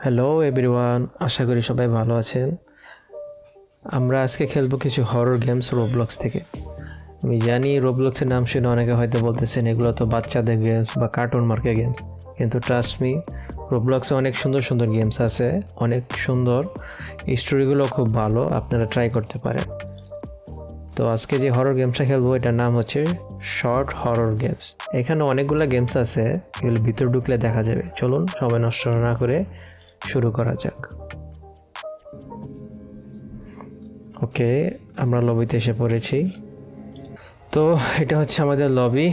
Hello everyone, আশা করি সবাই ভালো আছেন। আমরা আজকে খেলবো কিছু হরর গেমস রোবলক্স থেকে। আমি জানি রোবলক্সের নাম শুনে অনেকে হয়তো বলতেছেন এগুলো তো বাচ্চাদের গেমস বা কার্টুন মার্কের গেমস, কিন্তু ট্রাস্ট মি, রোবলক্সে অনেক সুন্দর সুন্দর গেমস আছে, অনেক সুন্দর, স্টোরিগুলো খুব ভালো, আপনারা ট্রাই করতে পারেন। তো আজকে যে হরর গেমসটা খেলবো এটার নাম হচ্ছে শর্ট হরর গেমস। এখানে অনেকগুলো গেমস আছে, এগুলো ভিতর ঢুকলে দেখা যাবে। চলুন সময় নষ্ট না করে শুরু করা যাক। ওকে, আমরা লবিতে এসে পড়েছি। তো এটা হচ্ছে আমাদের লবি।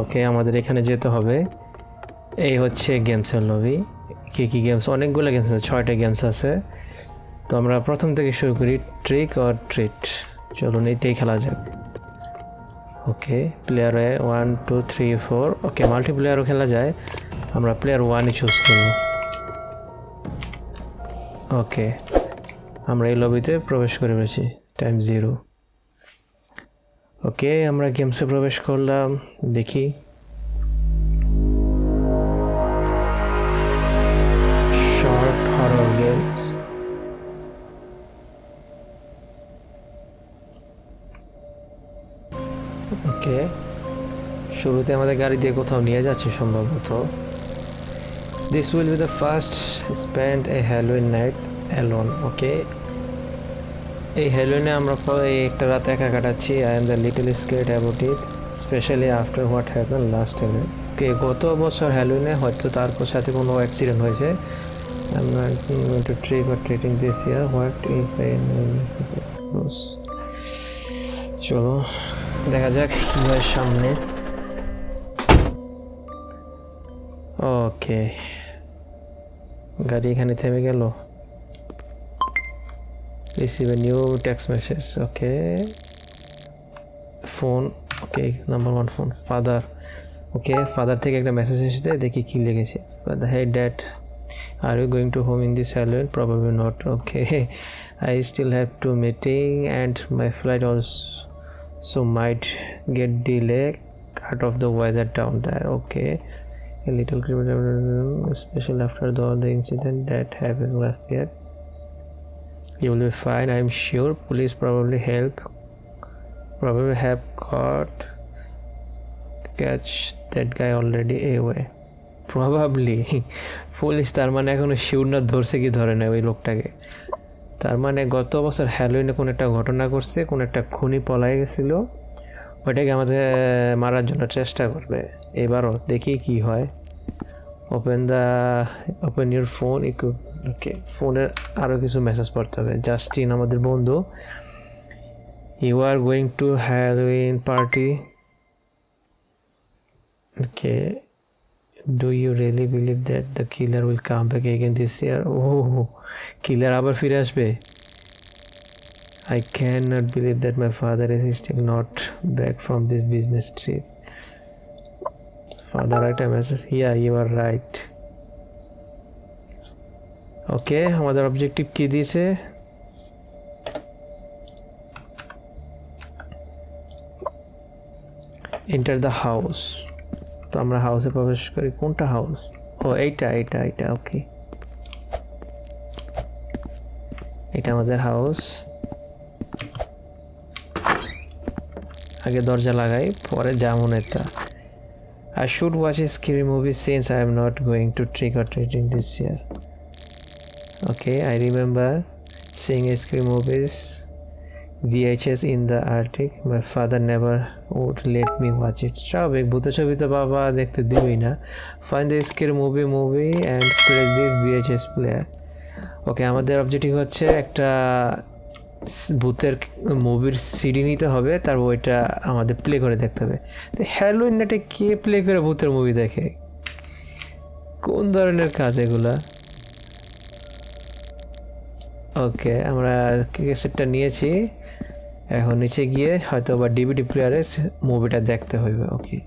ওকে, আমাদের এখানে যেতে হবে। এই হচ্ছে গেমসের লবি। কী গেমস, অনেকগুলো গেমস আছে, 6টা গেমস আছে। তো আমরা প্রথম থেকে শুরু করি, ট্রিক অর ট্রিট। চলুন এইটাই খেলা যাক। ওকে, প্লেয়ারে 1 2 3 4। ওকে, মাল্টিপ্লেয়ারও খেলা যায়, আমরা প্লেয়ার 1ই চুজ করব। ওকে, আমরা এই লবিতে প্রবেশ করে ফেলেছি, টাইম 0। ওকে, আমরা গেমসে প্রবেশ করলাম, দেখি। Short horror games. ওকে, শুরুতে আমাদের গাড়ি দিয়ে কোথাও নিয়ে যাচ্ছে সম্ভবত। This will be the first spend a Halloween night alone. Okay, এই হ্যালোইনে আমরা এই একটা রাত একা কাটাচ্ছি। I am the little scared about it, specially after what happen last Halloween. Okay, গত বছর হ্যালোইনে হয়তো তার সাথে কোনো অ্যাক্সিডেন্ট হয়েছে। I'm not going to trick or treating this year. What if I close? চলো দেখা যাক কি হয় সামনে। ওকে, গাড়ি এখানে থেমে গেল। Receive a new text message. Okay, phone. Okay, number 1 phone, father. Okay, father থেকে একটা মেসেজ এসেছে, দেখি কি লিখেছে। হে dad, are you going to home in this Halloween? Probably not. Okay, I still have 2 meeting and my flight also might get delayed out of the weather down there. Okay, a little especially after the incident that happened last year. You will be fine, I'm sure. Police probably have catch that guy already away. Probably police, তার মানে এখনো sure না ধরছে কি ধরে না ওই লোকটাকে। তার মানে গত বছর হ্যালোইনে কোনো একটা ঘটনা করছে, কোনো একটা খুনি পলাই গেছিলো, ওইটাকে আমাদের মারার জন্য চেষ্টা করবে। এবারও দেখি কি হয়। Open your phone. ওকে, ফোনের আরও কিছু মেসেজ পড়তে হবে। জাস্টিন, আমাদের বন্ধু। You are going to Halloween party. Okay, do you really believe that the killer will come back again this year? Oh, killer আবার ফিরে আসবে? I cannot believe that my father is still not back from this business trip. Father, write a message. Yeah, you are right. Okay, আমাদের objective কি দিয়েছে? Enter the house. তো আমরা হাউসে প্রবেশ করি। কোনটা হাউস? ও এইটা। ওকে, এটা আমাদের হাউস। আগে দরজা লাগাই, পরে যেমন এটা। I should watch a scary movie since I am not going to trick or treating this year. Okay, I remember seeing scary movies VHS in the attic. My father never would let me watch it. স্বাভাবিক, ভূত ছবি তো বাবা দেখতে দিবই না। Find the scary movie and play this VHS player. ওকে, আমাদের objective হচ্ছে একটা ভূতের মুভির সিডি নিতে হবে, তারপর ওইটা আমাদের প্লে করে দেখতে হবে। তো হ্যালোইন নাটে কে প্লে করে ভূতের মুভি দেখে? কোন ধরনের কাজ এগুলা? ওকে, আমরা ক্যাসেটটা নিয়েছি, এখন নিচে গিয়ে হয়তো বা ডিভিডি প্লেয়ারে মুভিটা দেখতে হইবে। ওকে,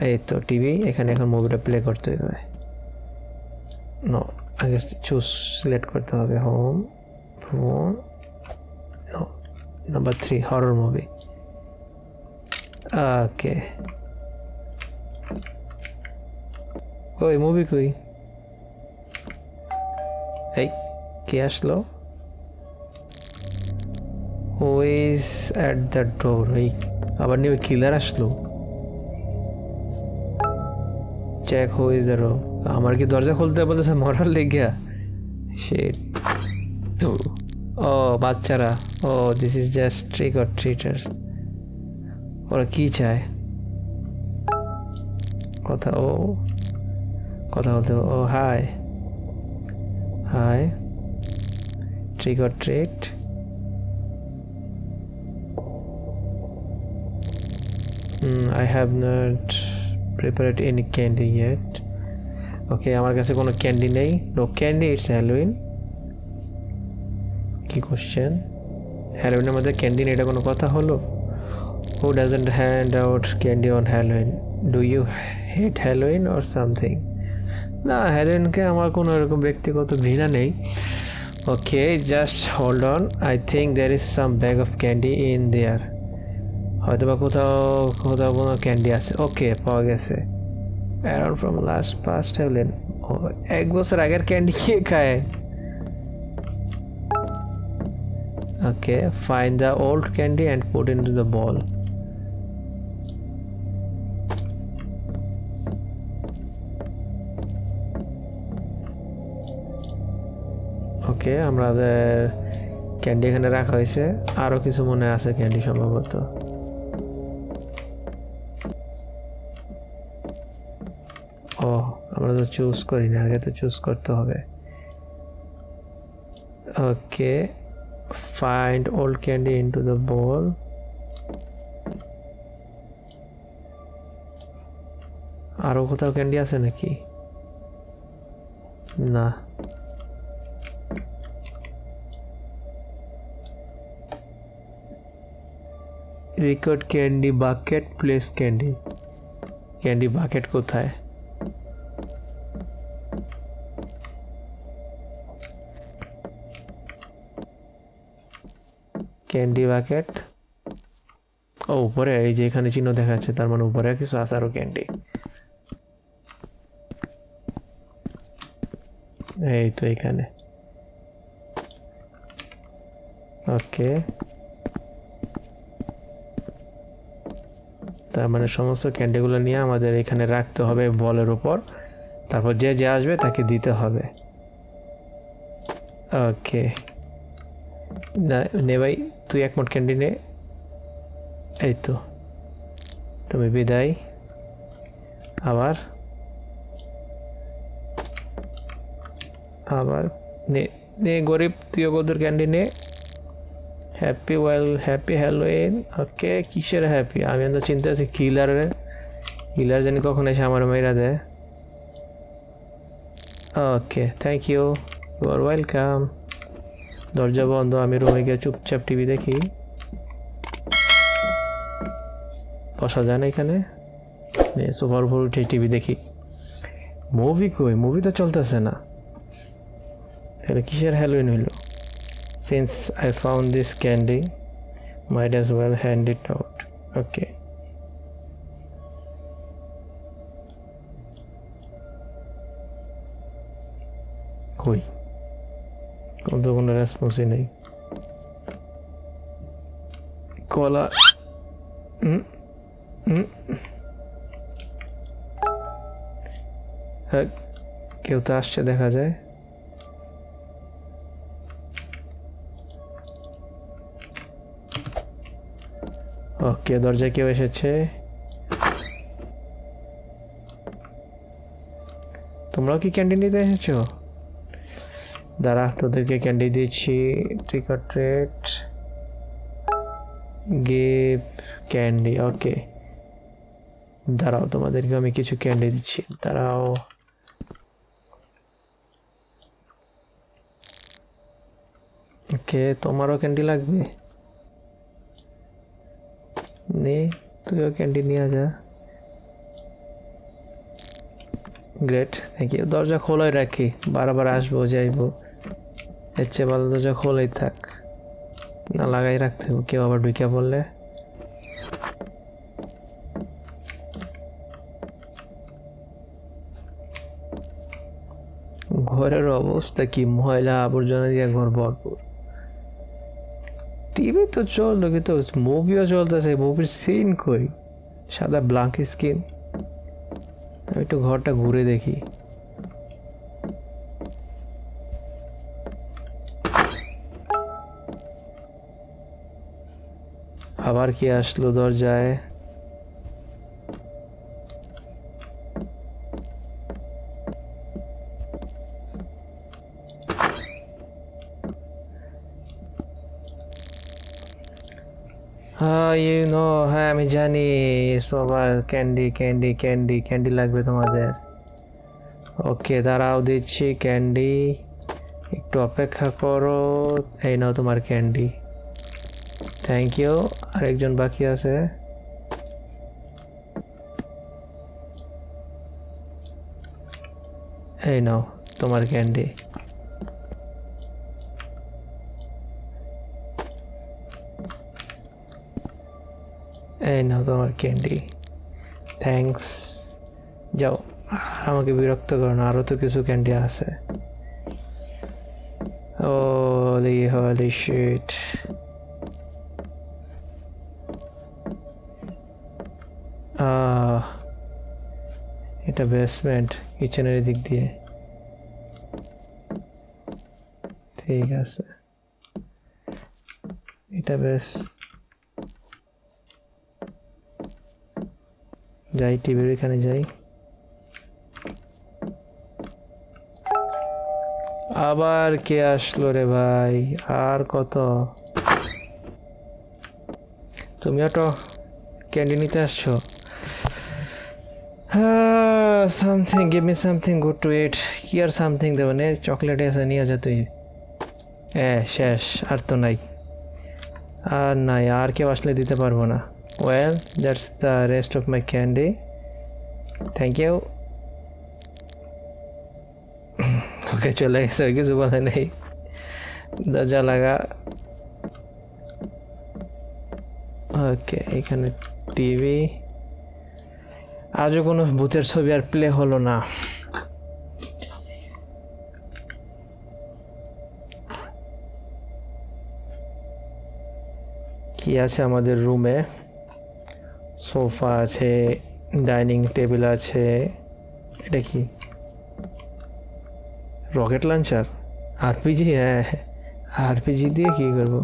এই তো টিভি, এখানে এখন মুভিটা প্লে করতে হইবে। নো, আগে চুজ সিলেক্ট করতে হবে home, phone. No, number 3 horror movie. Okay, ওই মুভি কই? এই কে আসলো? Who is at the door? এই আবার নিয়ে কিলার আসলো। Check who is the door. আমার কি দরজা খুলতে বলতেছে মরার লেগিয়া? শিট। ও বাচ্চারা, oh this is just trick or treaters. ওরা কি চায়? কথা বলতে, oh hi hi, trick or treat. I have not prepared any candy yet. Okay, আমার কাছে কোনো ক্যান্ডি নেই। No candy, it's Halloween. কি কোশ্চেন? হ্যালোইনের মধ্যে ক্যান্ডি নেই, এটা কোনো কথা হলো? Who doesn't hand out candy on Halloween? Do you hate Halloween or something? না, হ্যালোইনকে আমার কোনো এরকম ব্যক্তিগত ঘৃণা নেই। Okay, just hold on, I think there is some bag of candy in there. হয়তো বা কোথাও কোনো ক্যান্ডি আছে। ওকে, পাওয়া গেছে। Around from last past Halloween. ও, 1 বছর আগের ক্যান্ডি কে খায়? Okay, find the old candy and put into the bowl. Okay, আমাদের ক্যান্ডি এখানে রাখা হয়েছে। আরও কিছু মনে আছে ক্যান্ডি সম্ভবত। ও, আমরা তো চুজ করি না, আগে তো চুজ করতে হবে। Okay, find old candy into the bowl. আরও কোথাও ক্যান্ডি আছে নাকি? না। Record candy bucket, place candy. Candy bucket কোথায়? ক্যান্ডি বাকেট, ও উপরে, এই যে এখানে চিহ্ন দেখা যাচ্ছে, তার মানে উপরে কিছু আছে আরো ক্যান্ডি। এই তো এখানে। ওকে, তার মানে সমস্ত ক্যান্ডিগুলো নিয়ে আমাদের এখানে রাখতে হবে বলের উপর, তারপর যে যে আসবে তাকে দিতে হবে। ওকে, নে ভাই, তুই 1 মোট ক্যান্ডি নে। এই তো, তুমি বিদায়। আবার নে গরিব, তুইও কদর ক্যান্ডি নে। Happy Halloween. ওকে, কিসের হ্যাপি? আমি তো চিন্তা আছি কিলার জানি কখন এসে আমার মেয়েরা দেয়। Okay, thank you, you are welcome. দরজা বন্ধ, আমি রুমে গিয়ে চুপচাপ টিভি দেখি। বসা যায় না এখানে? সোফার উপর উঠে টিভি দেখি। মুভি কই? মুভি তো চলতেছে না, তাহলে কিসের হ্যালোইন হইল? Since I found this candy, might as well hand it out. Okay. কই? কোনো রেসপন্সই নেই। কলা, হ্যাঁ, কেউ তো আসছে দেখা যায়। ওকে, দরজায় কেউ এসেছে। তোমরাও কি ক্যান্ডি নিতে এসেছো? দাঁড়া, তোদেরকে ক্যান্ডি দিচ্ছি। Trick or treat, give candy. Okay, দাঁড়াও, তোমাদেরকে আমি কিছু ক্যান্ডি দিচ্ছি, দাঁড়াও। ওকে, তোমারও ক্যান্ডি লাগবে? নে, তুইও ক্যান্ডি নিয়ে যা। Great, thank you. দরজা খোলাই রাখি, বারবার আসবো যাইবো, এর চেয়ে ভালো দরজা খোলাই থাক, না লাগাই রাখতে হবে, কেউ আবার ঢুকে পড়লে। ঘরের অবস্থা কি, ময়লা আবর্জনা দিয়ে ঘর ভরপুর। টিভি তো চললো কিন্তু মুভিও চলতেছে, মুভির সিন কই, সাদা ব্ল্যাঙ্ক স্ক্রিন। আমি একটু ঘরটা ঘুরে দেখি। আবার কি আসলো দরজায়? হ্যাঁ আমি জানি, সবার ক্যান্ডি ক্যান্ডি ক্যান্ডি ক্যান্ডি লাগবে তোমাদের। ওকে দাঁড়াও, দিচ্ছি ক্যান্ডি, একটু অপেক্ষা করো। এই নাও তোমার ক্যান্ডি। Thank you. আরেকজন বাকি আছে। এই নাও তোমার ক্যান্ডি। এই নাও তোমার ক্যান্ডি। থ্যাঙ্কস। যাও, আমাকে বিরক্ত করো না, আরও তো কিছু ক্যান্ডি আছে। হোলি শিট। এটা বেসমেন্ট, কিচেনের দিক দিয়ে। ঠিক আছে, এটা বেশ। যাই, টিভির এখানে যাই। আবার কে আসলো রে ভাই? আর কত? তুমিও তো ক্যান্ডি নিতে আসছো? Something, give me something good to eat. কি আর সামথিং দেবো? নে, চকলেট এসে নিয়ে যা তুই। শেষ, আর তো নাই, আর নাই, আর কেউ আসলে দিতে পারবো না। Well, that's the rest of my candy. Thank you. Okay, চলে গেছে, কিছু বলে নেই। দরজা লাগা। ওকে, এখানে টিভি। আজও কোনো ভূতের ছবি আর প্লে হলো না। কি আছে আমাদের রুমে? সোফা আছে, ডাইনিং টেবিল আছে। এটা কি? Rocket launcher? আরপিজি? হ্যাঁ, আরপিজি দিয়ে কি করব?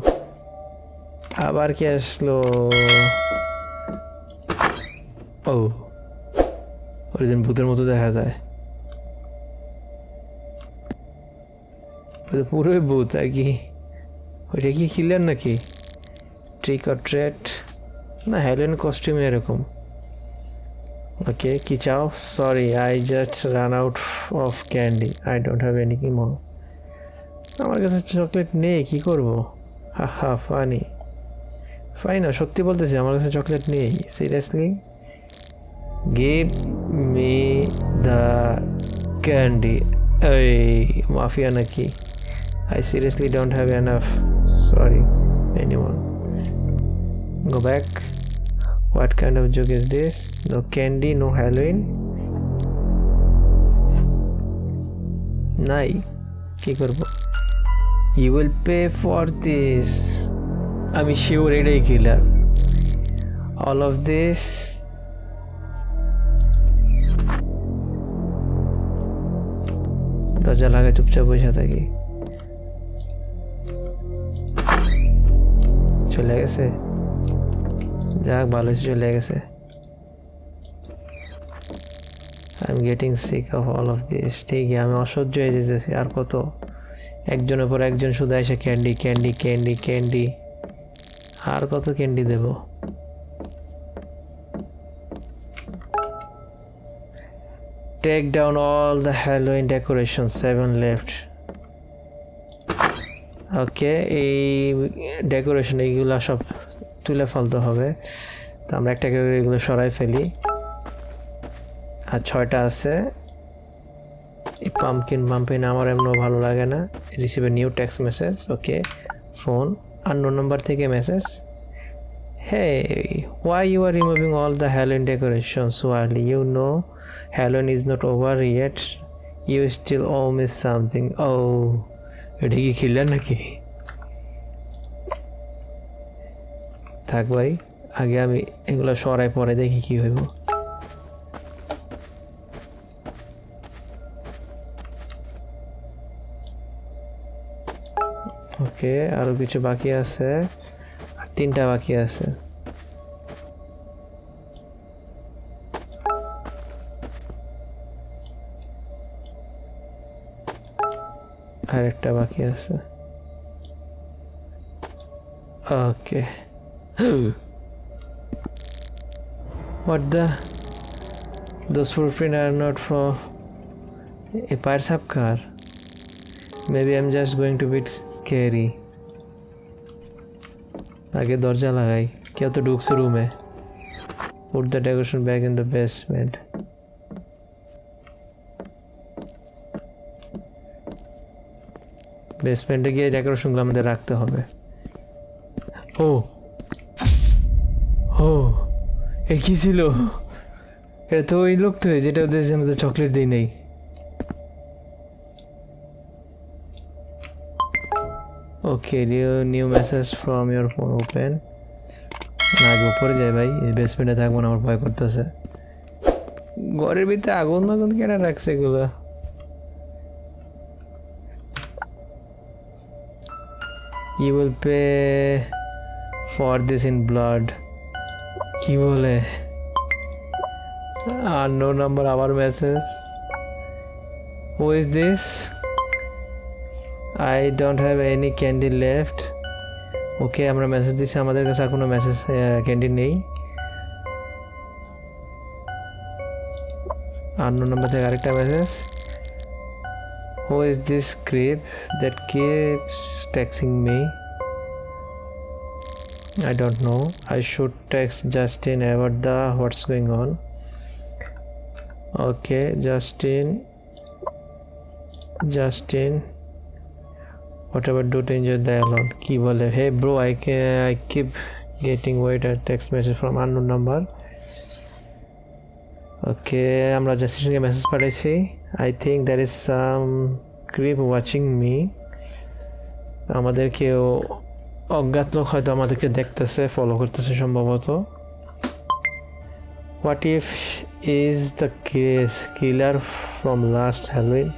আবার কি আসলো? ও, ওইদিন ভূতের মতো দেখা যায়। পুরোই ভূত আর কি। ওইটা কি কিলার নাকি? ট্রিক অর ট্রেট? না, হ্যালোইন কস্টিউমে এরকম। ওকে, কি চাও? Sorry, I just run out of candy, I don't have any more. আমার কাছে চকলেট নেই, কি করবো? হা ফানি। ফাইন, সত্যি বলতেছি, আমার কাছে চকলেট নেই। Seriously? Give me the candy. এই মাফিয়া নাকি? I seriously don't have enough. Sorry, anyone. Go back. What kind of joke is this? No candy, no Halloween. Nai. কি করব? You will pay for this. আমি sure এটাই killer. All of this. দরজা লাগায় চুপচাপ বসে থাকি। চলে গেছে, যাক ভালো, চলে গেছে। I am getting sick of all of this. ঠিকই, আমি অসহ্য হয়ে যেতেছি। আর কত? একজনের পর একজন শুধু এসে ক্যান্ডি ক্যান্ডি ক্যান্ডি ক্যান্ডি। আর কত ক্যান্ডি দেব? Take down all the Halloween decoration, 7 left. Okay, এই ডেকোরেশন এইগুলো সব তুলে ফেলতে হবে। তো আমরা একটা করে এগুলো সরাই ফেলি। আর 6টা আছে। এই পাম্পকিন আমার এমনও ভালো লাগে না। Receive a new text message. Okay, phone, unknown number থেকে message. Hey, why you are removing all the Halloween decorations so early? You know Halloween is not over yet. You still owe me something. Oh, এটা কি খিলার নাকি? থাক ভাই, আগে আমি এগুলো সরাই পরে দেখি কি হইব। ওকে, আরো কিছু বাকি আছে, আর 3টা বাকি আছে। আর একটা বাকি আছে। ওকে। What the? Those footprints are not from a Pirates Hub car. Maybe I'm just going to be scary. আগে দরজা লাগাই, কেউ তো ঢুকছে রুমে। Put the decoration back in the basement. বেসমেন্টে গিয়ে ডেকোরেশনগুলো আমাদের রাখতে হবে। ও ও, এ কি ছিল? এটা তো ওই লোকটাই যেটা ওদের আমাদের চকলেট দিই নেই। Okay, new message from your phone open. না, আগে উপরে যাই ভাই, এই বেসমেন্টে থাকবো না, আমার ভয় করতেছে। ঘরের ভিতরে আগুন মাগুন কেনা রাখছে এগুলো। You will pay for this in blood. কি বলে? unknown number, আবার message. Who is this? I don't have any candy left. ওকে, আমরা মেসেজ দিছি, আমাদের কাছে আর কোনো মেসেজ ক্যান্ডি নেই। unknown number থেকে আরেকটা message. Who is this creep that keeps texting me? I don't know. I should text Justin about what's going on. Okay, Justin. Whatever, do to enjoy the alone. Ki bole? Hey bro, I keep getting wait a text message from unknown number. Okay, আমরা জাস্টিনকে message পাঠাইছি। I think there is some creep watching me. আমাদেরকে অজ্ঞাত লোক হয়তো আমাদেরকে দেখতেছে, follow করতেছে সম্ভবত। What if is the killer from last Halloween?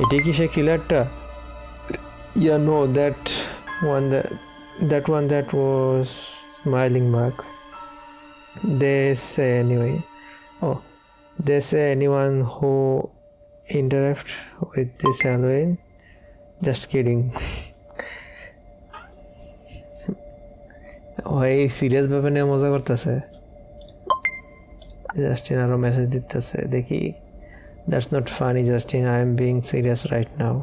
এটা কি সে কিলারটা? Yeah, no, that one that was smiling Max. They say anyway. Oh, they say anyone who interact with this Halloween. Just kidding. ওই serious ভাবে নিয়ে মজা করতেছে। Justin আরো message দিতেছে, দেখি। That's not funny, Justin. I am being serious right now.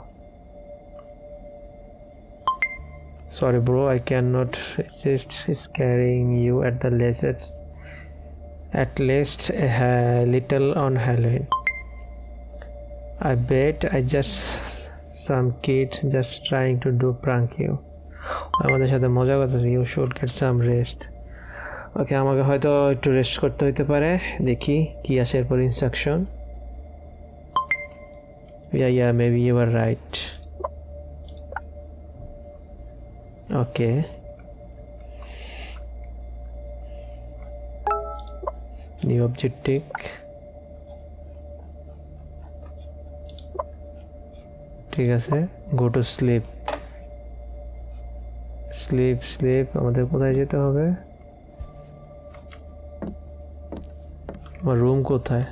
Sorry bro, I cannot resist scaring you at least a little on Halloween. I bet I just some kid just trying to do prank you. আমাদের সাথে মজা করতেছে। You should get some rest. ওকে, আমাকে হয়তো একটু rest করতে হইতে পারে। দেখি কি আসে এরপর instruction. Yeah, maybe you are right. Okay. New objective. ঠিক আছে, go to sleep. Sleep. আমাদের কোথায় যেতে হবে? আমার রুম কোথায়?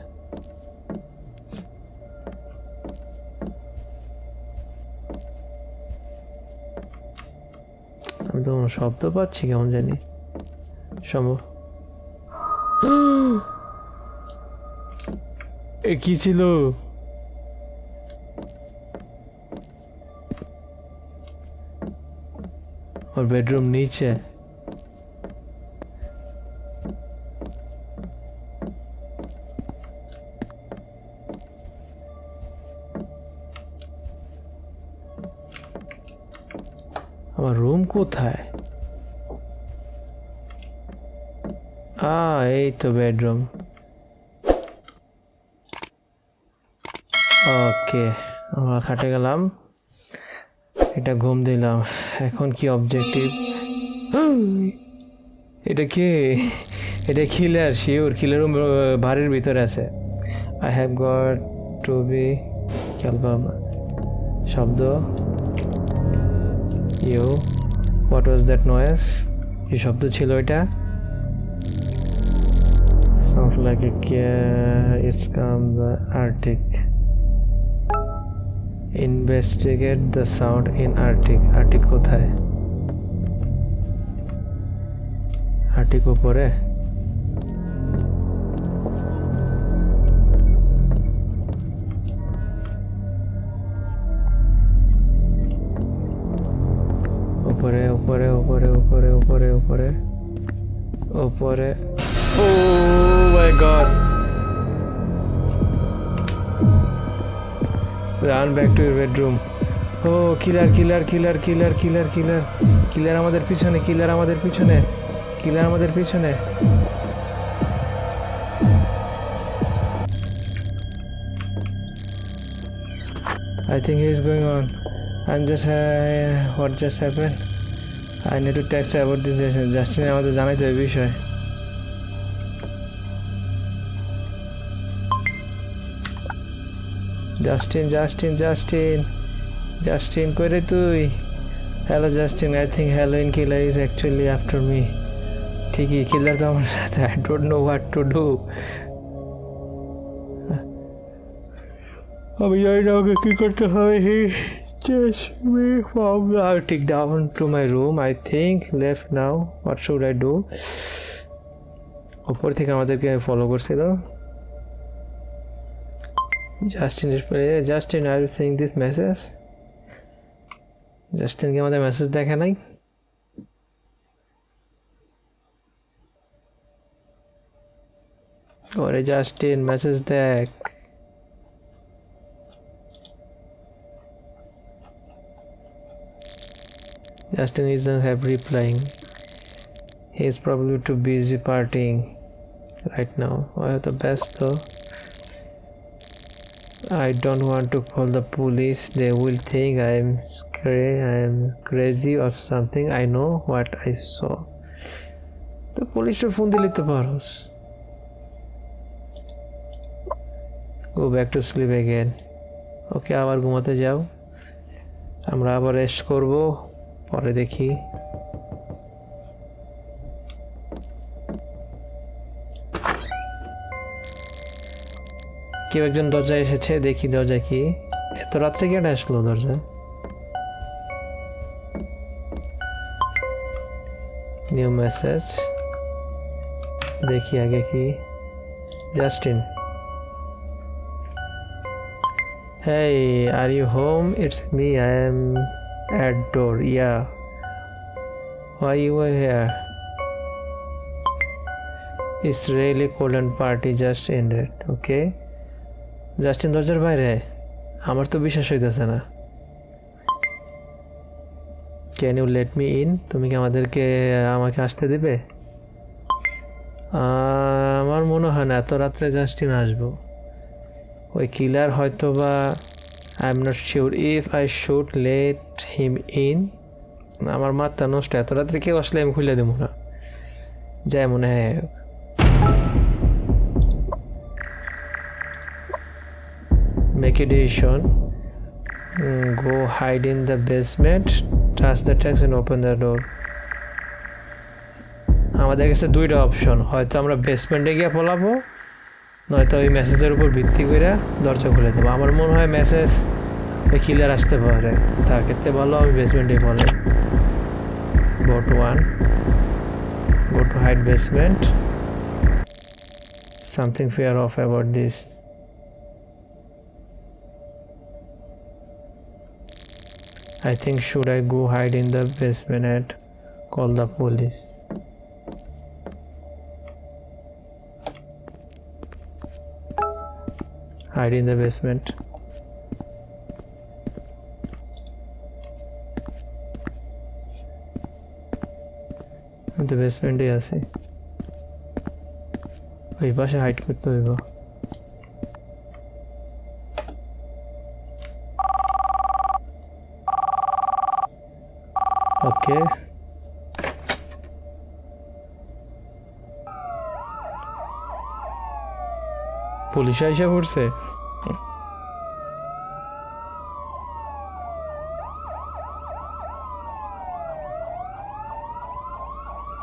আমি তো শব্দ পাচ্ছি কেমন জানি। সম্ভব এ কি ছিল? ওর বেডরুম নিচে। আমার রুম কোথায়? এই তো বেডরুম। ওকে, আমরা খাটে গেলাম, এটা ঘুম দিলাম। এখন কি অবজেক্টিভ? এটা কে? এটা কিলার, শিওর কিলার বাড়ির ভিতরে আছে। I have got to be শব্দ। You, what was that noise? কি শব্দ ছিল এটা? Sounds like it's come the Arctic. Investigate the sound in Arctic. Arctic কোথায়? Arctic উপরে? উপরে উপরে উপরে উপরে উপরে উপরে উপরে। Oh my god. Run back to your bedroom. Oh, killer, killer, killer, killer, killer, killer. Killer আমাদের পিছনে, killer আমাদের পিছনে, killer আমাদের পিছনে। I think he is going on. I'm just what just happened? I need to text about this. Justin আমাদের জানাইতে হবে বিষয়। Justin, Justin, Justin, Justin, kore tui? Hello Justin, I think Halloween killer is actually after me. ঠিকই, killer তো আমার সাথে। I don't know what to do. আমি জানি না ওকে কি করতে হবে। He chased me from the Arctic down to my room. I think left now. What should I do? উপর থেকে আমাদেরকে ফলো করছিল। Justin, are you seeing this message? Justin কি আমাদের মেসেজ দেখে নাই? ওরে Justin, মেসেজ দেখ। Justin isn't have replying. He is probably too busy partying right now. The best though. I don't want to call the police. They will think I am crazy or something. I know what I saw. The police phone dile to paros. Go back to sleep again. Okay, আবার ঘুমাতে যাও। আমরা আবার rest করব, পরে দেখি। কেউ একজন দরজায় এসেছে, দেখি দরজা কি। এত রাত্রে কেটে আসলো দরজা? নিউ মেসেজ, দেখি আগে কি। Justin, hey, are you home? It's me. I am at door. Yeah. Why you were here? Israeli colon party just ended. Okay. Justin দরজার বাইরে? আমার তো বিশ্বাস হইতেছে না। Can you let me in? তুমি কি আমাকে আসতে দিবে? আমার মনে হয় না এত রাত্রে জাস্টিন আসবো। ওই কিলার হয়তো বা, I am not sure if I should let him in. আমার মাথা নষ্ট, এত রাত্রে কেউ আসলে আমি খুলে দেবো না। যাই মনে হয়। Make a decision. Go hide in the basement, touch the text and open the door. আমাদের কাছে দুইটা অপশন, হয়তো আমরা বেসমেন্টে গিয়ে পলাবো, নয়তো ওই মেসেজের উপর ভিত্তি করে দরজা খুলে দেবো। আমার মনে হয় মেসেজ কিলার আসতে পারে, তাকে ভালো আমি বেসমেন্টে পলাই। Go to 1, go to hide basement. Something fear off about this. I think should I go hide in the basement and call the police? Hide in the basement. The basement এ আছে। ওই পাশে hide করতে হইব। ওকে, police আইসা পড়ছে।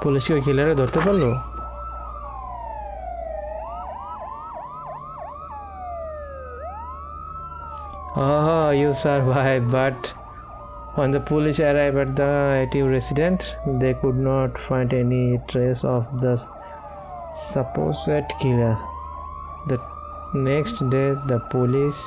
Police কি ওই কিলারে ধরতে পারলো? Oh, you survived, but when the police arrived at the native residence, they could not find any trace of the supposed killer. The next day, the police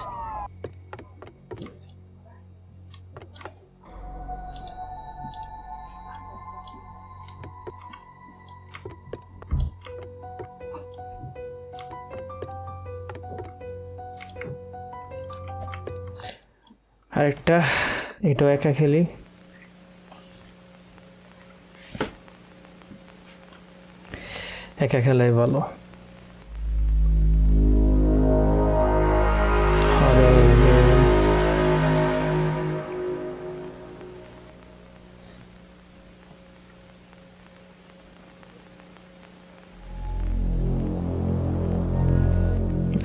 আরেকটা এটাও একা খেলি। একা খেলাই ভালো। Horror games.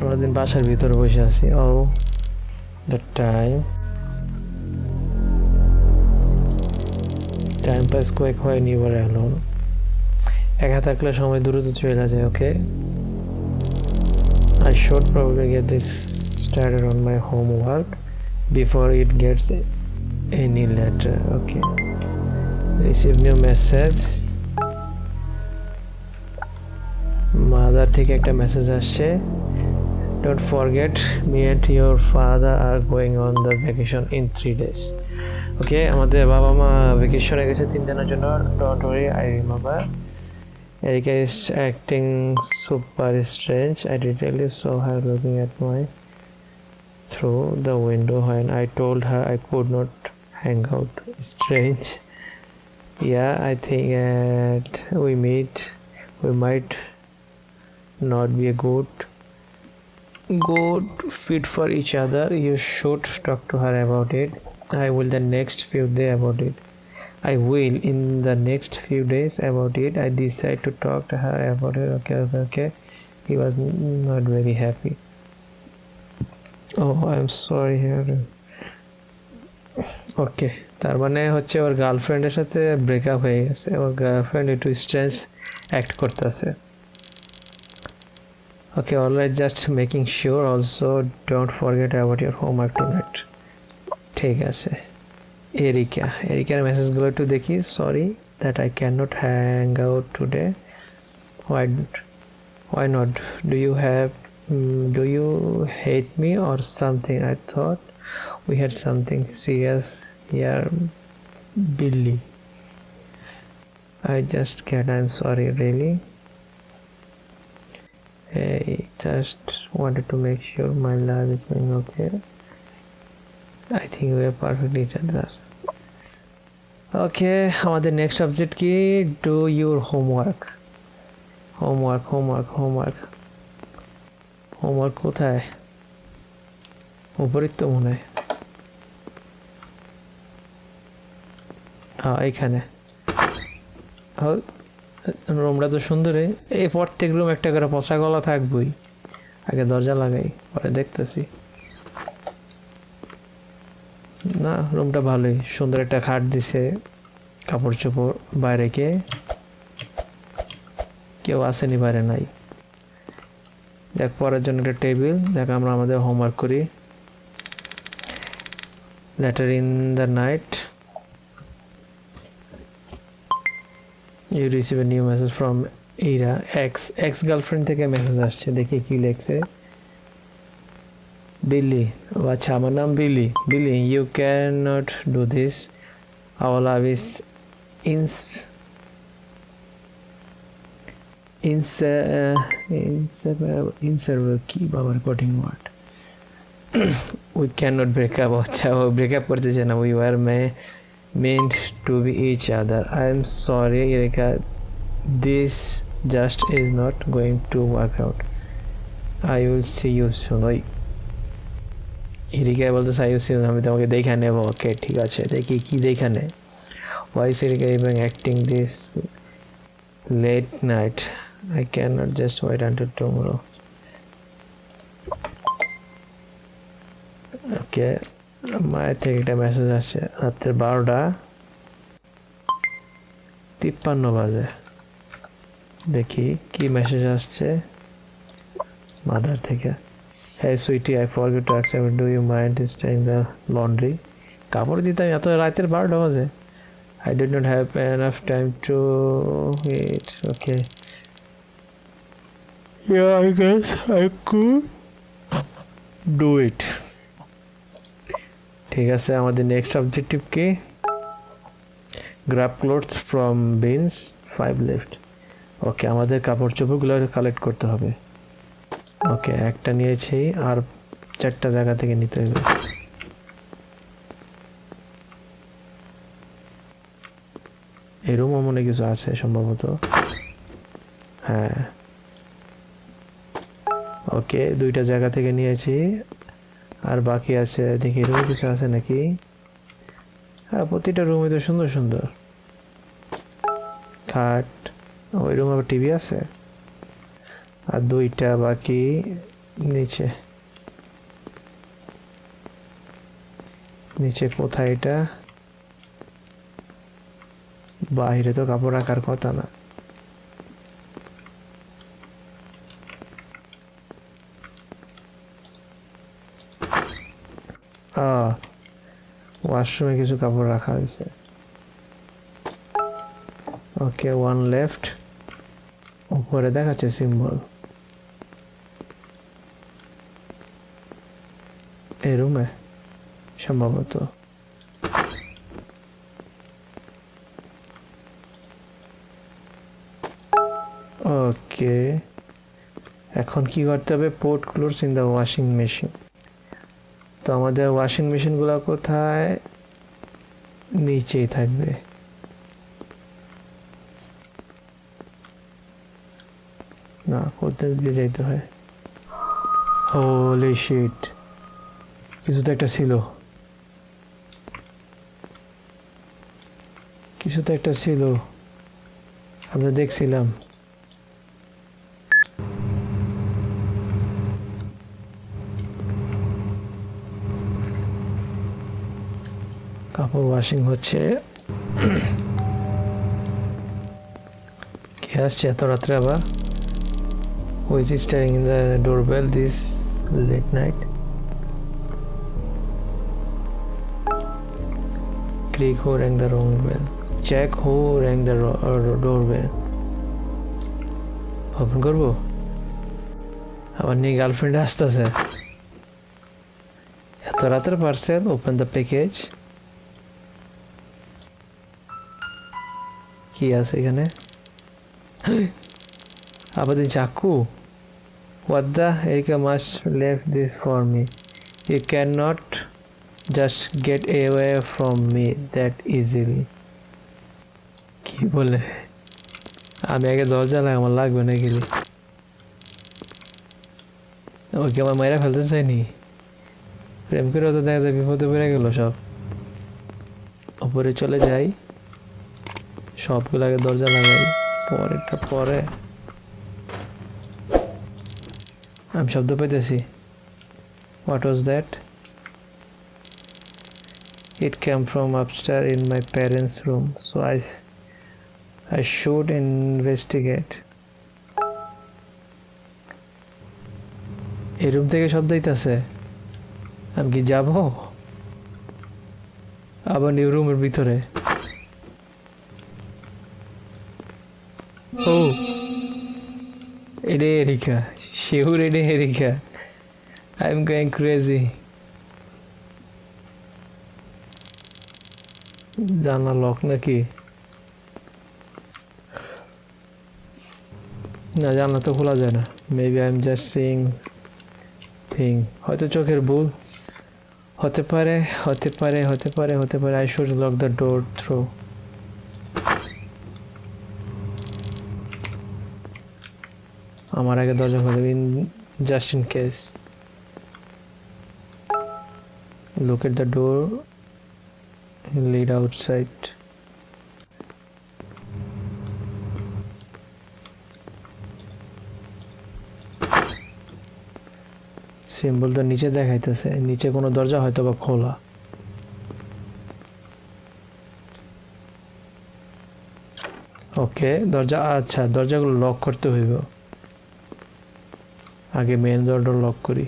আমরা দিন বাসার ভিতরে বসে আছি। ও দ্য টাইম পাস কয়েক হয়নি বলে এখন একা থাকলে সময় দ্রুত চলে যায়। ওকে, I should probably get this started on my homework before it gets any later. Okay, receive new message. Mother থেকে একটা মেসেজ আসছে, don't forget me and your father are going on the vacation in 3 days. ওকে, আমাদের বাবা মা ভ্যাকেশনে গেছে 3 দিনের জন্য। Don't worry, I remember. Erika is acting super strange. I literally saw her looking at me through the window when I told her I could not hang out. Strange. Yeah, I think that we might not be a good fit for each other. You should talk to her about it. I will in the next few days about it. I decide to talk to her about it. Okay. He was not very happy. Oh, I'm sorry here. Okay, তার মানে হচ্ছে ওর গার্লফ্রেন্ডের সাথে breakup হয়ে গেছে। ওর girlfriend একটু strange act করতেছে। Okay, alright, just making sure. Also, don't forget about your homework tonight. ঠিক আছে। এরিকার মেসেজগুলো একটু দেখি। Sorry that I cannot hang out today. Why not? Do you hate me or something? I thought we had something serious here, Billy. I just can't. I'm sorry, really. Hey, just wanted to make sure my life is going okay. I think we are perfect each other. Okay, আমাদের next subject কি? Do your homework কোথায়? উপরে তো মনে হয়। হ্যাঁ, এইখানে। রুমটা তো সুন্দর। এই প্রত্যেক রুম একটা করে পচা গলা থাকবই। আগে দরজা লাগাই, পরে দেখতেছি। না, রুমটা ভালোই, সুন্দর একটা খাট দিছে, কাপড় চোপড়। বাইরে কেউ আসেনি, বাইরে নাই। দেখ, পরের জন্য একটা টেবিল। দেখ, আমরা আমাদের হোমওয়ার্ক করি। Later in the night you receive a new message from Ira. Ex girlfriend থেকে মেসেজ আসছে। দেখি কি লেখছে। বিলি, আচ্ছা, আমার নাম Billy. You can not do this. Our love is inseparable কি বাবার quoting word. We can not break up. আচ্ছা, ও ব্রেকআপ করতে চায় না। We were meant to be each other. I am sorry, Erika. This just is not going to work out. I will see you soon. ওই areca বলতে চাই, আমি তোমাকে দেখে নেবো। ওকে, ঠিক আছে, দেখি কি দেখে নে। Why is Erika even acting this late night? I cannot just wait until tomorrow. Okay, মায়ের থেকে একটা মেসেজ আসছে রাত্রে 12:53 বাজে। দেখি কি মেসেজ আসছে মাদার থেকে। Hey sweetie, I forgot to accept. Do you mind staying the laundry? কাপড় দিতাম এত রাতের 12টা বাজে। I did not have enough time to wait. Okay. Yeah, I guess I could do it. ঠিক আছে, আমাদের নেক্সট অবজেক্টিভ কি? Grab clothes from bins 5 left. Okay, আমাদের কাপড় চোপড়গুলো কালেক্ট করতে হবে। ওকে, একটা নিয়েছি আর 4টা জায়গা থেকে নিতে হবে। এই রুমও মনে কিছু আছে সম্ভবত। হ্যাঁ, ওকে, 2টা জায়গা থেকে নিয়েছি আর বাকি আছে। দেখি রুমে কিছু আছে নাকি। হ্যাঁ, প্রতিটা রুমে তো সুন্দর সুন্দর খাট। ওই রুমে আবার টিভি আছে আর 2টা বাকি নিচে। নিচে কোথায় এটা? বাইরে তো কাপড় রাখার কথা না। ওয়াশরুমে কিছু কাপড় রাখা হয়েছে। ওকে, 1 লেফট। উপরে দেখাচ্ছে সিম্বল। এই রুমে সম্ভবত। ওকে, এখন কি করতে হবে? Port clothes in the washing machine. তো আমাদের ওয়াশিং মেশিনগুলো কোথায়? নিচেই থাকবে। না, কোথায় দিয়ে যাইতে হয়? হোলি শিট, কিছু তো একটা ছিল, কিছু তো একটা ছিল, আমরা দেখছিলাম। কাপড় ওয়াশিং হচ্ছে। কে আসছে এত রাত্রে আবার? Who is staring in the doorbell this late night? Creak, who rang the wrong bell? Check who rang the doorbell. Open করবো? আমার নিয়ে গার্লফ্রেন্ড আসতেছে। এত রাতের পার্সেল। Open the package. কি আছে এখানে? আবার চাকু। What the? Erika must left this for me. You cannot just get away from me that easily. কি বলে? আমি আগে দরজা আমার লাগবে না গেলে। ওকে আমার মায়েরা ফেলতে চাইনি। প্রেম করে তো দেখা যায় বিপদে পড়ে গেল সব। উপরে চলে যাই, সবগুলো আগে দরজা লাগাই, পরেরটা পরে। আমি শব্দ পাইতেছি। What was that? It came from upstairs in my parents' room, so I should investigate. এই রুম থেকে শব্দ হইতাছে। আমি কি যাব? আবার নিউ রুমের ভিতরে। ও, এটা এরিকা। শিউর এটা areca. I am going crazy. জানা লক নাকি? না, জানা তো খোলা যায় না। Maybe I am just seeing thing. হয়তো চোখের ভুল হতে পারে, হতে পারে, হতে পারে, হতে পারে। I should lock the door through. আমার আগে দরজা খুলে দিন, just in case. Look at the door, lead outside. Symbol তো নিচে দেখাইতেছে, নিচে কোনো দরজা হয়তো বা খোলা। ওকে দরজা, আচ্ছা দরজাগুলো লক করতে হইব, আগে মেন ডোরটা লক করি।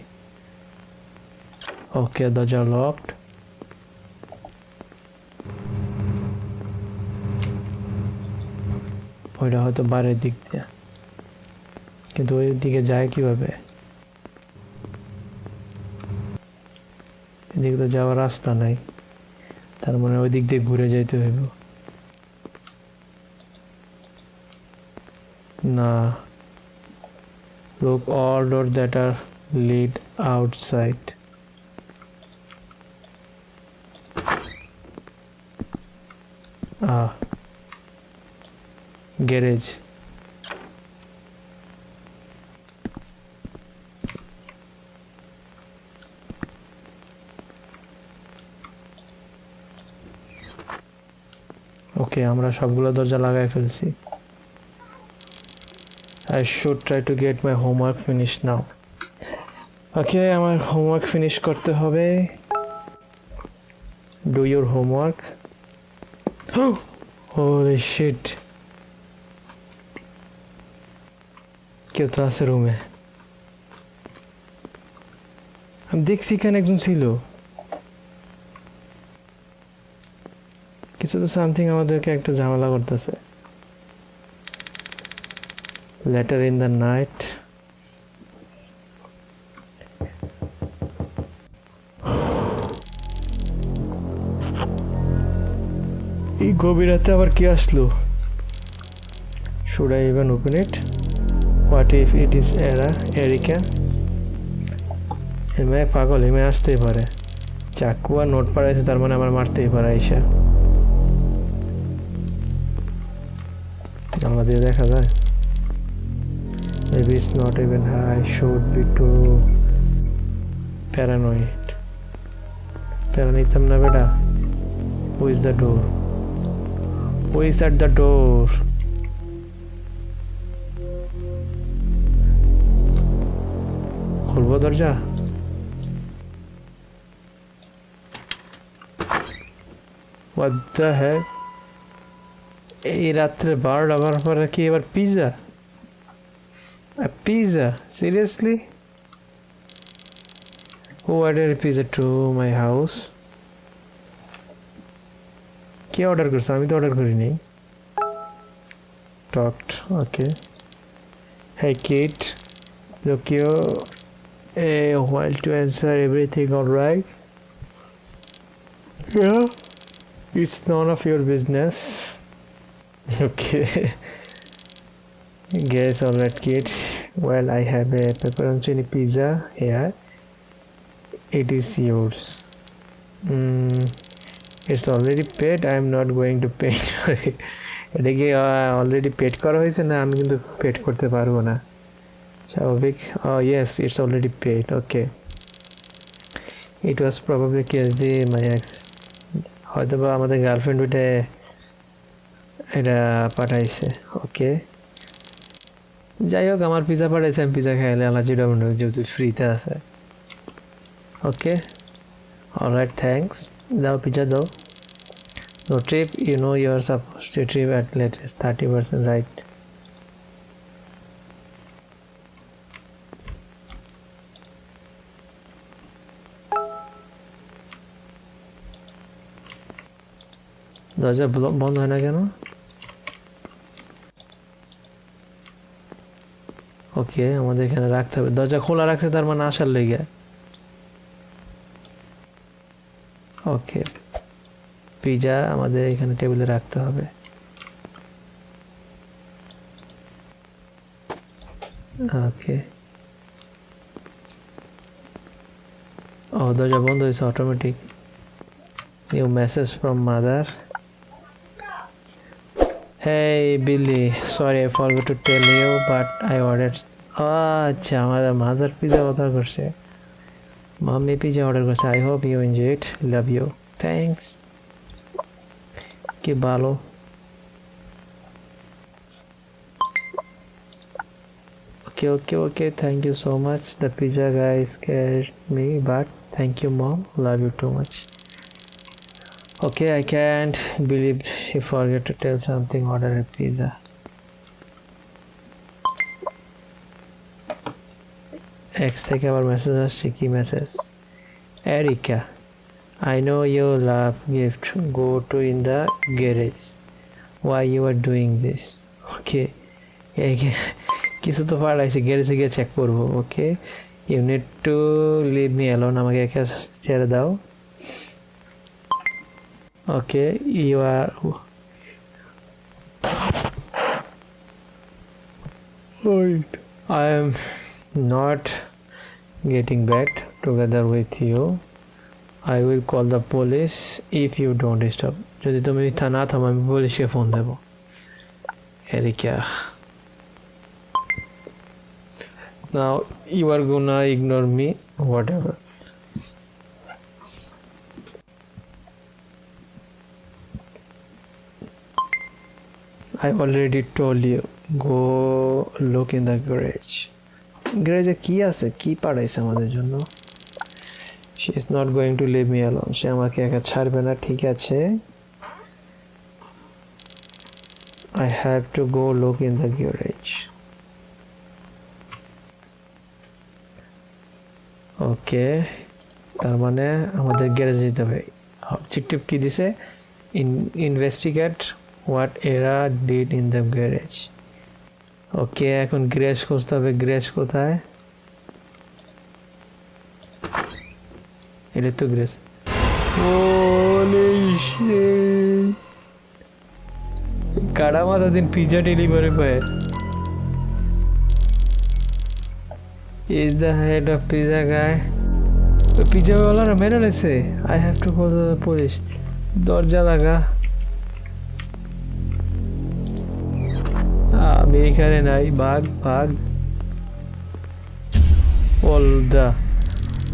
ওকে দরজা লকড। ওইটা হয়তো বাইরের দিক দিয়ে, কিন্তু ওই দিকে যায় কিভাবে? এদিকে তো যাওয়ার রাস্তা নাই, তার মানে ওই দিক দিয়ে ঘুরে যাইতে হইব। না, look all doors that are lead outside. Garage. ওকে আমরা সবগুলো দরজা লাগাই ফেলছি। I should try to get my homework finished now. ওকে আমার হোমওয়ার্ক ফিনিশ করতে হবে। Do your homework. Holy shit. কেউ তো আছে রুমে। আমি দেখছি এখানে একজন ছিল, কিছু তো সামথিং আমাদেরকে একটা ঝামেলা করতেছে। Later in the night. এই গভীর রাতে আবার কি আসলো? Should I even open it? What if it is Erica? এমএ পাগল, এমএ আসতেই পারে। চাকু আর নোট পাড়াইছে, তার মানে আমার মারতেই পারে আইসা। জানলা দিয়ে দেখা যায়। Maybe it's not even high. Should be too paranoid. নিতাম না বেটা। Who is the door? Who is at the door? খুলবো দরজা? What the heck? এই রাত্রে 12টা বাজার পরে কি এবার pizza? A pizza? Seriously? Who ordered a pizza to my house? K order করছে? আমি তো অর্ডার করিনি। Talked. Okay. Hey kid, look you. While to answer everything, all right? Yeah. It's none of your business. Okay. Guess all right, kid. Well, I have a pepperoni pizza here. It is yours. It's already paid. I am not going to pay for it. এটা কি already paid করা হয়েছে? না আমি কিন্তু paid করতে পারবো না। স্বাভাবিক। Yes it's already paid. Okay, it was probably Casey my ex. হয়তো বা আমাদের গার্লফ্রেন্ড ওইটা এটা পাঠাইছে। ওকে, যাই হোক আমার পিজা পাঠাইছে, আমি পিজা খাইলে অ্যালার্জি ডাউন যেহেতু ফ্রিতে আছে। ওকে, অলরাইট, থ্যাঙ্কস। দাও পিজা দাও। No trip, you know you are supposed to trip at latest 30%, right? দরজা বন্ধ হয় না কেন? ওকে, আমাদের এখানে রাখতে হবে। দরজা খোলা রাখছে তার মানে আসার লেগে। ওকে, পিজা আমাদের এখানে টেবিলে রাখতে হবে। ওকে, ও দরজা বন্ধ হয়েছে automatic. New message from mother. Hey Billy, sorry I forgot to tell you but I ordered. আচ্ছা, আমার মাদার পিজা অর্ডার করছে, মাম্মি পিজা অর্ডার করছে। I hope you enjoy it, love you, thanks. কি ভালো। Okay. Thank you so much. The pizza guy scared me, but thank you, mom. Love you too much. Okay, I can't believe she forgot to tell something. Order a pizza. X থেকে আবার message আসছে, কি message? Erika, I know you love gift. Go to in the garage. Why you are doing this? Okay. কিছু তো পাঠাইছে, গ্যারেজে গিয়ে check করবো। Okay, you need to leave me alone, আমাকে একা ছেড়ে দাও। Okay, you are I am not getting back together with you. I will call the police if you don't stop. যদি তুমি না থামো আমি পুলিশকে ফোন দেবো। Areca, now you are gonna ignore me, whatever. I already told you, go look in the garage. Garage কি আছে, কি পাঠাইছে আমাদের জন্য? She is not going to leave me alone. সে আমাকে একা ছাড়বে না, ঠিক আছে। I have to go look in the garage. ওকে, তার মানে আমাদের গ্যারেজে যেতে হবে। অবজেক্টিভ কি দিছে? ইনভেস্টিগেট হোয়াট এরা ডিড ইন দ্য গ্যারেজ। ওকে, এখন গ্যারেজ খুঁজতে হবে। গ্যারেজ কোথায়? এটা তো গ্যারেজ। কারা মাথা দিন pizza delivery boy is the head of pizza guy. Pizza ওয়ালারা মেরে লেছে। I have to call the police. দরজা লাগা। আমি এখানে নাই, ভাগ।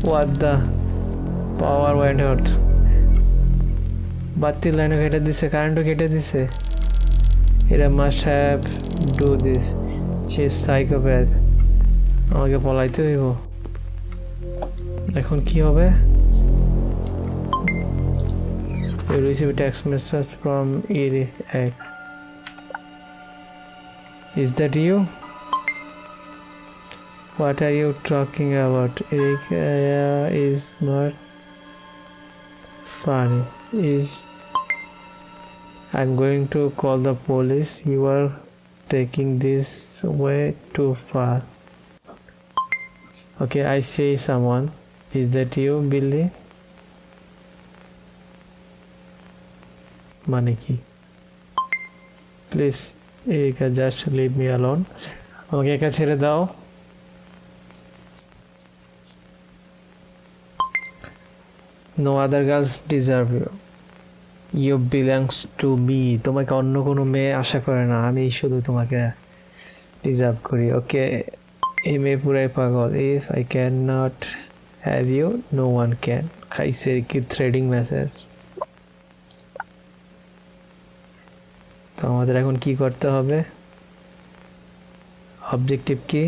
What the power went out. বাতির লাইনও কেটে দিছে, কারেন্টও কেটে দিছে। এরা must have do this. She is psychopath. আমাকে পলাইতে হইব। এখন কি হবে? You receive a text message from EX. Is that you? What are you talking about? Eric is not funny. I'm going to call the police. You are taking this way too far. Okay, I see someone. Is that you, Billy? মানে কি? Please, Erika, just leave me alone. আমাকে একা ছেড়ে দাও। No other girls deserve you. You belongs to me. তোমাকে অন্য কোনো মেয়ে আশা করে না, আমি শুধু তোমাকে ডিজার্ভ করি। ওকে, এই মেয়ে পুরাই পাগল। If I cannot have you, no one can. খাইছে কি থ্রেডিং মেসেজ। তো আমাদের এখন কি করতে হবে? অবজেক্টিভ কি?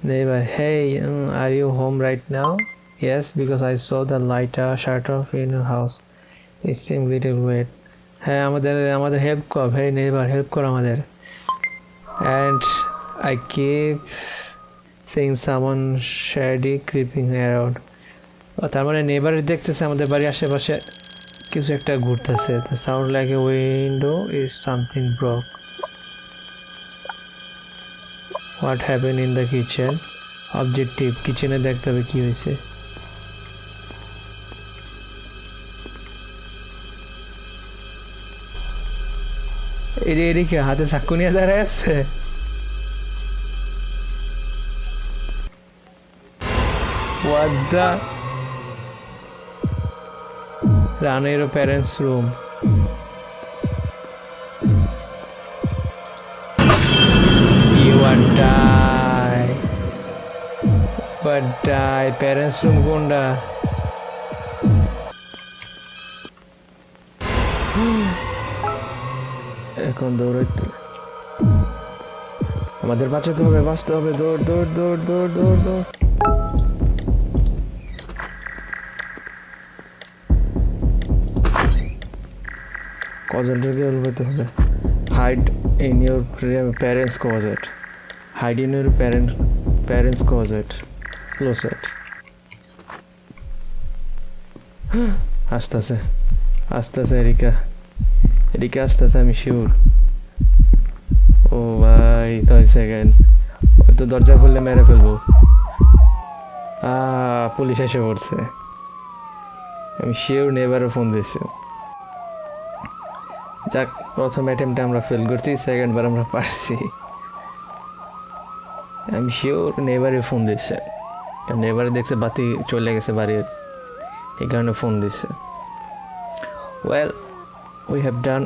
Neighbor, hey, are you home right now? Yes, because I saw the light shut off in your house. It seemed little weird. হ্যাঁ, আমাদের হেল্প কর। হে নেইবার, হেল্প কর আমাদের। And I keep seeing someone shady creeping around. তার মানে neighbour দেখতেছে আমাদের বাড়ির আশেপাশে কিছু একটা ঘুরতেছে। The sound like a window is something broke. What happened in the kitchen? Objective, কিচেনে দেখতে হবে কি হয়েছে। এদিকে হাতে চাকু নিয়ে দাঁড়ায় আছে। What the? রানের parents room. You are die. But die. Parents room কোনটা? এখন দৌড়াইতে আমাদের বাঁচাতে হবে, বাঁচতে হবে, দৌড় দৌড় দৌড় দৌড় দৌড় দৌড়। কজেটকে উল্টাতে হবে। Hide in your parents closet, hide in your parents closet, closet. আসতেছে আসতেছে এরিকা, এরিকা আসতেছে, আমি শিওর। ও ভাই 10 সেকেন্ড, ওই তো দরজা খুললে মেরে ফেলবো। পুলিশ এসে পড়ছে, আমি শিওর নেবারও ফোন দিয়েছে। যাক, প্রথম অ্যাটেম্পটে আমরা ফেল করছি, সেকেন্ড বার আমরা পারছি। আমি শিওর নেবারে ফোন দিচ্ছে, নেবারে দেখছে বাতি চলে গেছে বাড়ির, এই কারণে ফোন দিচ্ছে। Well, we have done.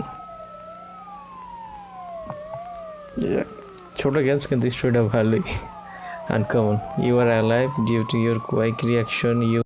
ছোট গেমস কিন্তু স্টোরিটা ভালোই uncommon. You are alive due to your quick reaction, you